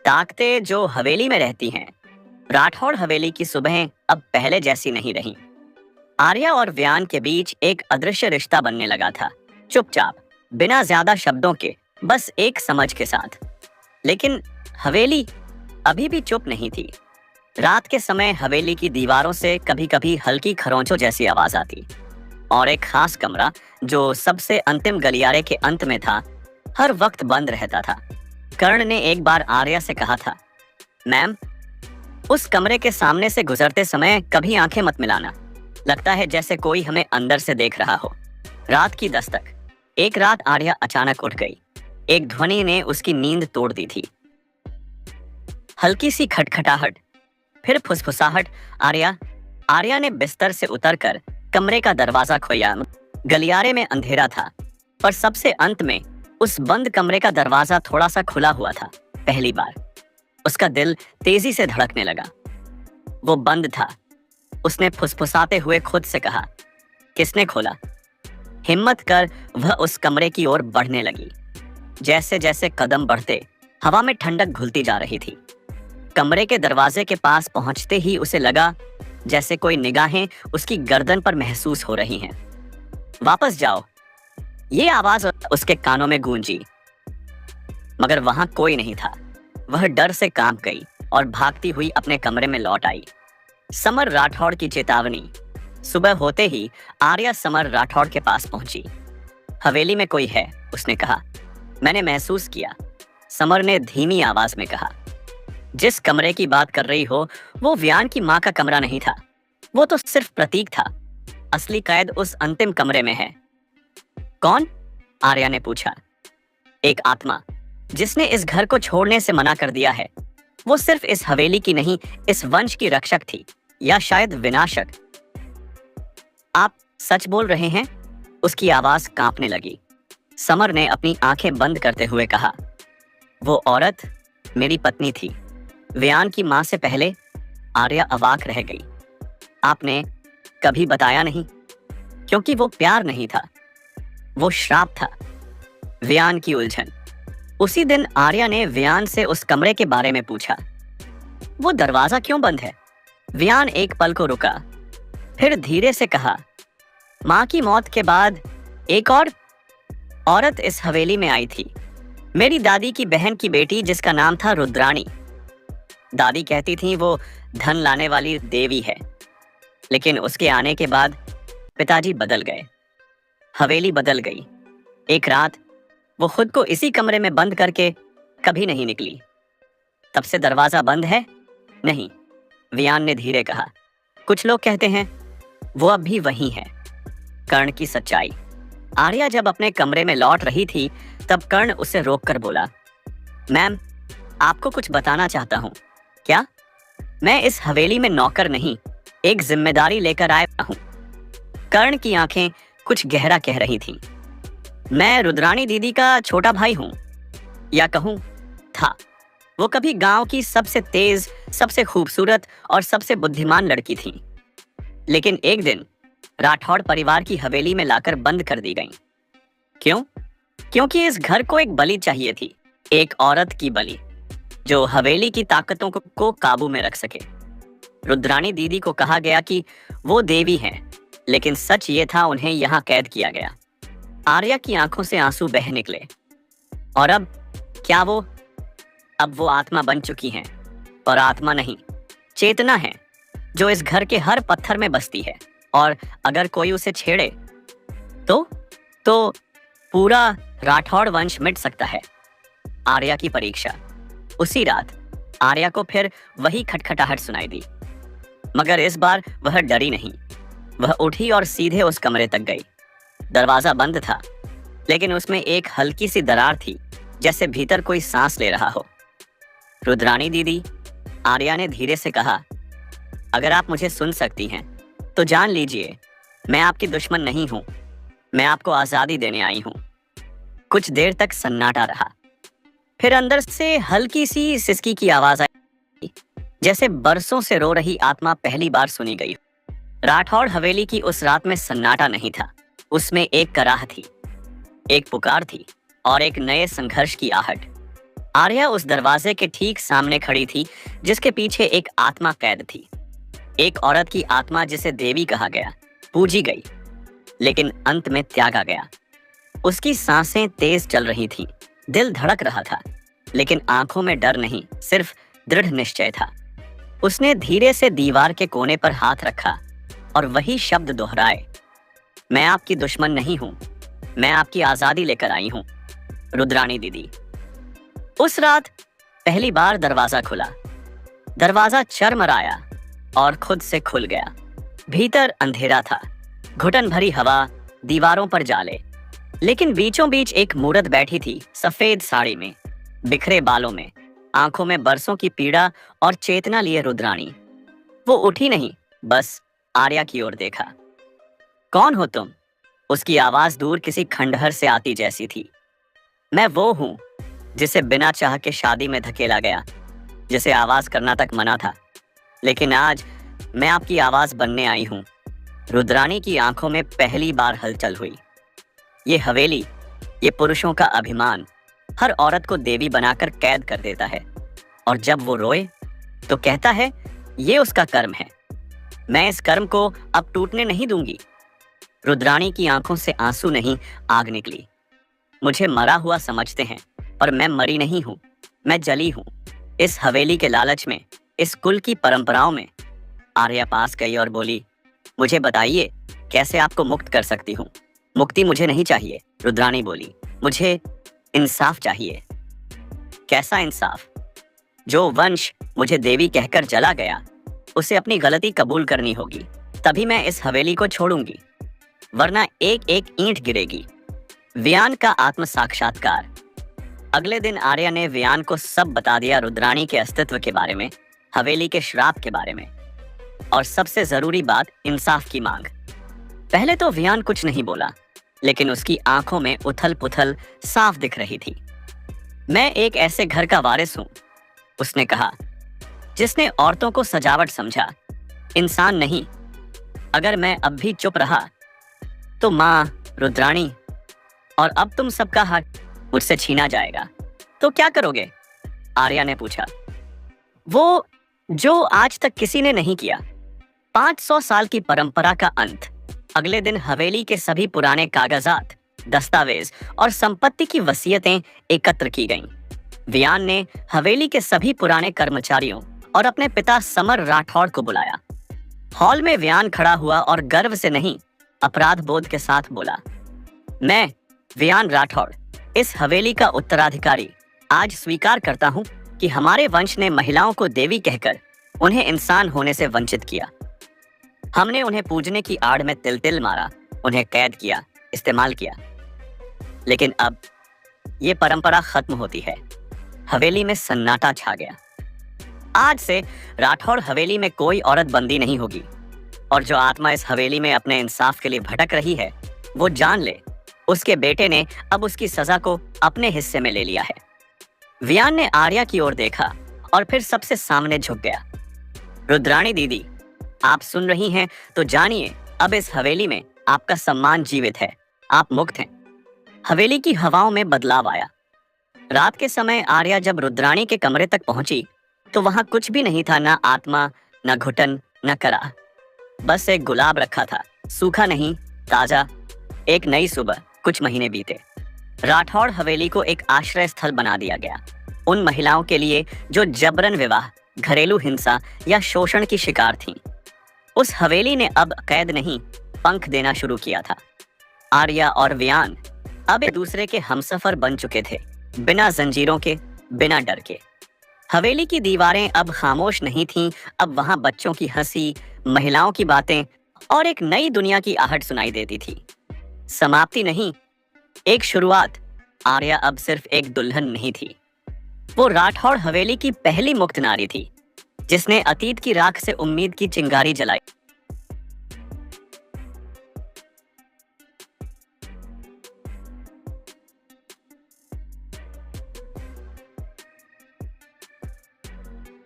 ताकतें जो हवेली में रहती हैं, राठौड़ हवेली की सुबहें अब पहले जैसी नहीं रहीं। आर्या और व्यान के बीच एक अदृश्य रिश्ता बनने लगा था, चुपचाप, बिना ज्यादा शब्दों के, बस एक समझ के साथ। लेकिन हवेली अभी भी चुप नहीं थी। रात के समय हवेली की दीवारों से कभी कभी हल्की खरोंचों जैसी आवाज आती, और एक खास कमरा जो सबसे अंतिम गलियारे के अंत में था, हर वक्त बंद रहता था। कर्ण ने एक बार आर्या से कहा था, मैम, उस कमरे के सामने से गुजरते समय कभी आंखें मत मिलाना, लगता है जैसे कोई हमें अंदर से देख रहा हो। रात की दस्तक। एक रात आर्या अचानक उठ गई। एक ध्वनि ने उसकी नींद तोड़ दी थी। हल्की सी खटखटाहट, फिर फुसफुसाहट। आर्या ने बिस्तर से उतरकर कमरे का दरवाजा खोला। गलियारे में अंधेरा था, पर सबसे अंत में उस बंद कमरे का दरवाजा थोड़ा सा खुला हुआ था। पहली बार उसका दिल तेजी से धड़कने लगा। वो बंद था। उसने फुसफुसाते हुए खुद से कहा, किसने खोला? हिम्मत कर वह उस कमरे की ओर बढ़ने लगी। जैसे जैसे कदम बढ़ते, हवा में ठंडक घुलती जा रही थी। कमरे के दरवाजे के पास पहुंचते ही उसे लगा जैसे कोई निगाहें उसकी गर्दन पर महसूस हो रही हैं। वापस जाओ, ये आवाज उसके कानों में गूंजी, मगर वहां कोई नहीं था। वह डर से कांप गई और भागती हुई अपने कमरे में लौट आई। समर राठौड़ की चेतावनी। सुबह होते ही आर्या समर राठौड़ के पास पहुंची। हवेली में कोई है, उसने कहा। मैंने महसूस किया, समर ने धीमी आवाज में कहा। जिस कमरे की बात कर रही हो, वो व्यान की मां का कमरा नहीं था। वो तो सिर्फ प्रतीक था। असली कैद उस अंतिम कमरे में है। कौन? आर्या ने पूछा। एक आत्मा, जिसने इस घर को छोड़ने से मना कर दिया है। वो सिर्फ इस हवेली की नहीं, इस वंश की रक्षक थी, या शायद विनाशक। आप सच बोल रहे हैं? उसकी आवाज कांपने लगी। समर ने अपनी आंखें बंद करते हुए कहा, वो औरत मेरी पत्नी थी, व्यान की मां से पहले। आर्या अवाक रह गई। आपने कभी बताया नहीं? क्योंकि वो प्यार नहीं था, वो श्राप था। व्यान की उलझन। उसी दिन आर्या ने व्यान से उस कमरे के बारे में पूछा। वो दरवाजा क्यों बंद है? व्यान एक पल को रुका, फिर धीरे से कहा, मां की मौत के बाद एक और औरत इस हवेली में आई थी। मेरी दादी की बहन की बेटी, जिसका नाम था रुद्राणी। दादी कहती थी वो धन लाने वाली देवी है। लेकिन उसके आने के बाद पिताजी बदल गए, हवेली बदल गई। एक रात वो खुद को इसी कमरे में बंद करके कभी नहीं निकली। तब से दरवाजा बंद है? नहीं, व्यान ने धीरे कहा। कुछ लोग कहते हैं वो अब भी वही है। कर्ण की सच्चाई। आर्या जब अपने कमरे में लौट रही थी, तब कर्ण उसे रोककर बोला, मैम, आपको कुछ बताना चाहता हूं। क्या? मैं इस हवेली में नौकर नहीं, एक जिम्मेदारी लेकर आया हूं। कर्ण की आंखें कुछ गहरा कह रही थीं। मैं रुद्राणी दीदी का छोटा भाई हूं, या कहूं था। वो कभी गांव की सबसे तेज, सबसे खूबसूरत और सबसे बुद्धिमान लड़की थी। लेकिन एक दिन राठौड़ परिवार की हवेली में लाकर बंद कर दी गई। क्यों? क्योंकि इस घर को एक बलि चाहिए थी, एक औरत की बलि, जो हवेली की ताकतों को काबू में रख सके। रुद्राणी दीदी को कहा गया कि वो देवी हैं, लेकिन सच ये था उन्हें यहाँ कैद किया गया। आर्या की आंखों से आंसू बह निकले। और अब क्या अब वो आत्मा बन चुकी हैं, और आत्मा नहीं, चेतना है, जो इस घर के हर पत्थर में बसती है। और अगर कोई उसे छेड़े तो पूरा राठौड़ वंश मिट सकता है। आर्या की परीक्षा। उसी रात आर्या को फिर वही खटखटाहट सुनाई दी, मगर इस बार वह डरी नहीं। वह उठी और सीधे उस कमरे तक गई। दरवाजा बंद था, लेकिन उसमें एक हल्की सी दरार थी, जैसे भीतर कोई सांस ले रहा हो। रुद्राणी दीदी, आर्या ने धीरे से कहा, अगर आप मुझे सुन सकती हैं तो जान लीजिए, मैं आपकी दुश्मन नहीं हूं। मैं आपको आजादी देने आई हूं। कुछ देर तक सन्नाटा रहा। फिर अंदर से हल्की सी सिसकी की आवाज आई, जैसे बरसों से रो रही आत्मा पहली बार सुनी गई। राठौड़ हवेली की उस रात में सन्नाटा नहीं था, उसमें एक कराह थी, एक पुकार थी, और एक नए संघर्ष की आहट। आर्या उस दरवाजे के ठीक सामने खड़ी थी जिसके पीछे एक आत्मा कैद थी। एक औरत की आत्मा जिसे देवी कहा गया, पूजी गई, लेकिन अंत में त्यागा गया। उसकी सांसें तेज चल रही थीं, दिल धड़क रहा था, लेकिन आंखों में डर नहीं, सिर्फ दृढ़ निश्चय था। उसने धीरे से दीवार के कोने पर हाथ रखा और वही शब्द दोहराए, मैं आपकी दुश्मन नहीं हूं, मैं आपकी आजादी लेकर आई हूं, रुद्राणी दीदी। उस रात पहली बार दरवाजा खुला। दरवाजा चरमराया और खुद से खुल गया। भीतर अंधेरा था, घुटन भरी हवा, दीवारों पर जाले, लेकिन बीचों बीच एक मूरत बैठी थी, सफेद साड़ी में, बिखरे बालों में, आंखों में बरसों की पीड़ा और चेतना लिए रुद्राणी। वो उठी नहीं, बस आर्या की ओर देखा। कौन हो तुम? उसकी आवाज दूर किसी खंडहर से आती जैसी थी। मैं वो हूं जिसे बिना चाह के शादी में धकेला गया, जिसे आवाज करना तक मना था, लेकिन आज मैं आपकी आवाज बनने आई हूं। रुद्राणी की आंखों में पहली बार हलचल हुई। ये हवेली, ये पुरुषों का अभिमान, हर औरत को देवी बनाकर कैद कर देता है, और जब वो रोए तो कहता है ये उसका कर्म है। मैं इस कर्म को अब टूटने नहीं दूंगी। रुद्राणी की आंखों से आंसू नहीं, आग निकली। मुझे मरा हुआ समझते हैं, पर मैं मरी नहीं हूं, मैं जली हूं। इस हवेली के लालच में, इस कुल की परंपराओं में। आर्या पास गई और बोली, मुझे बताइए कैसे आपको मुक्त कर सकती हूँ। मुक्ति मुझे नहीं चाहिए, रुद्राणी बोली, मुझे इंसाफ चाहिए। कैसा इंसाफ? जो वंश मुझे देवी कहकर जला गया, उसे अपनी गलती कबूल करनी होगी, तभी मैं इस हवेली को छोड़ूंगी, वरना एक एक ईंट गिरेगी। वियान का आत्म साक्षात्कार। अगले दिन आर्या ने वियान को सब बता दिया, रुद्राणी के अस्तित्व के बारे में, हवेली के श्राप के बारे में, और सबसे जरूरी बात, इंसाफ की मांग। पहले तो वियान कुछ नहीं बोला, लेकिन उसकी आंखों में उथल पुथल साफ दिख रही थी। मैं एक ऐसे घर का वारिस हूं, उसने कहा, जिसने औरतों को सजावट समझा, इंसान नहीं। अगर मैं अब भी चुप रहा तो माँ, रुद्राणी और अब तुम सबका हक मुझसे छीना जाएगा। तो क्या करोगे? आर्या ने पूछा। वो जो आज तक किसी ने नहीं किया। 500 साल की परंपरा का अंत। अगले दिन हवेली के सभी पुराने कागजात, दस्तावेज और संपत्ति की वसीयतें एकत्र की गईं। वियान ने हवेली के सभी पुराने कर्मचारियों और अपने पिता समर राठौड़ को बुलाया। हॉल में वियान खड़ा हुआ और गर्व से नहीं, अपराध बोध के साथ बोला, मैं वियान राठौड़, इस हवेली का उत्तराधिकारी, आज स्वीकार करता हूं कि हमारे वंश ने महिलाओं को देवी कहकर उन्हें इंसान होने से वंचित किया। हमने उन्हें पूजने की आड़ में तिल तिल मारा, उन्हें कैद किया, इस्तेमाल किया। लेकिन अब ये परंपरा खत्म होती है। हवेली में सन्नाटा छा गया। आज से राठौड़ हवेली में कोई औरत बंदी नहीं होगी, और जो आत्मा इस हवेली में अपने इंसाफ के लिए भटक रही है, वो जान ले, उसके बेटे ने अब उसकी सजा को अपने हिस्से में ले लिया है। वियान ने आर्या की ओर देखा और फिर सबसे सामने झुक गया। रुद्राणी दीदी, आप सुन रही हैं तो जानिए, अब इस हवेली में आपका सम्मान जीवित है, आप मुक्त हैं। हवेली की हवाओं में बदलाव आया। रात के समय आर्या जब रुद्राणी के कमरे तक पहुंची तो वहां कुछ भी नहीं था, ना आत्मा, न घुटन, न करा। बस एक गुलाब रखा था, सूखा नहीं, ताजा। एक नई सुबह। कुछ महीने बीते। राठौड़ हवेली को एक आश्रय स्थल बना दिया गया, उन महिलाओं के लिए जो जबरन विवाह, घरेलू हिंसा या शोषण की शिकार थीं। उस हवेली ने अब कैद नहीं, पंख देना शुरू किया था। आर्या और वियान अब एक दूसरे के हमसफर बन चुके थे, बिना जंजीरों के, बिना डर के। हवेली की दीवारें अब खामोश नहीं थीं, अब वहां बच्चों की हंसी, महिलाओं की बातें और एक नई दुनिया की आहट सुनाई देती थी। समाप्ति नहीं, एक शुरुआत। आर्या अब सिर्फ एक दुल्हन नहीं थी, वो राठौड़ हवेली की पहली मुक्त नारी थी, जिसने अतीत की राख से उम्मीद की चिंगारी जलाई।